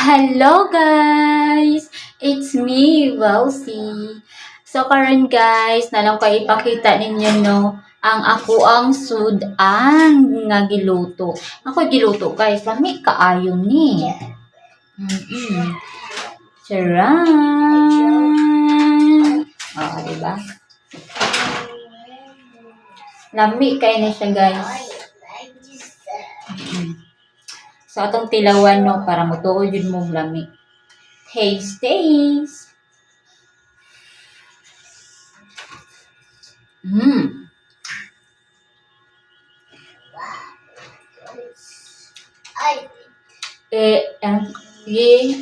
Hello guys! It's me, Welsie. So karon guys, nalang ko ipakita ninyo no, ang ako ang sud ang nga giluto. Ako giluto guys, lami kaayo ni. Charan! Oh, diba? Lami kay na siya guys. So atong tilawan no para mutuod yun mong lami. Taste.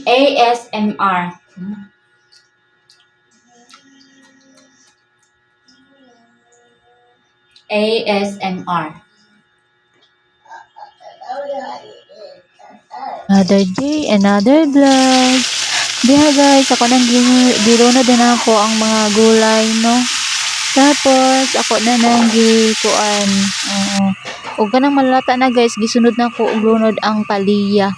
ASMR. ASMR. Another day, another vlog. Diha guys, ako nang gilunod na ako ang mga gulay, no? Tapos, ako na nang gikuan. O ganang malata na guys, gisunod na ko og lunod ang palaya.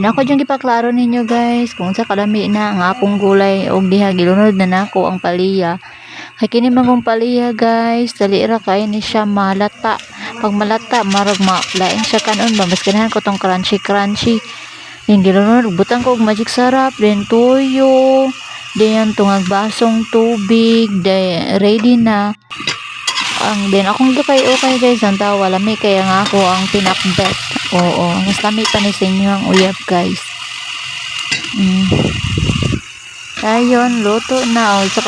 Nako dyan gipaklaro ninyo guys, kung sa kalami na ang akong gulay og diha gilunod na nako ang palaya. Kay kini mangong palaya guys, dali ra kay ni siya malata. Pag malata marag laing siya kanon ba, mas ganahan ko tong crunchy. Yung gilunod butang ko og magic sarap, then tuyo, then tungag basong tubig, then ready na. Then akong gikay okay guys, ang tawa lami kaya nga ako ang pinakbet. Oo, mas lami pa ni sa inyo ang uyab guys. Ayun, luto na. Sa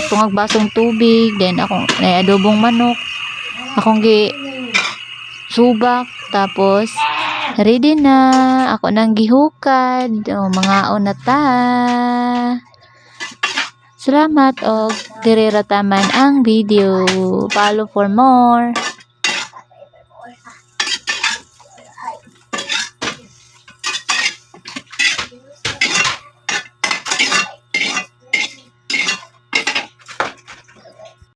tungag basong tubig. Then, akong adobong manok. Akong subak. Tapos, ready na. Ako nang gihukad. Mga unata. Salamat. O, direrataman ang video. Follow for more.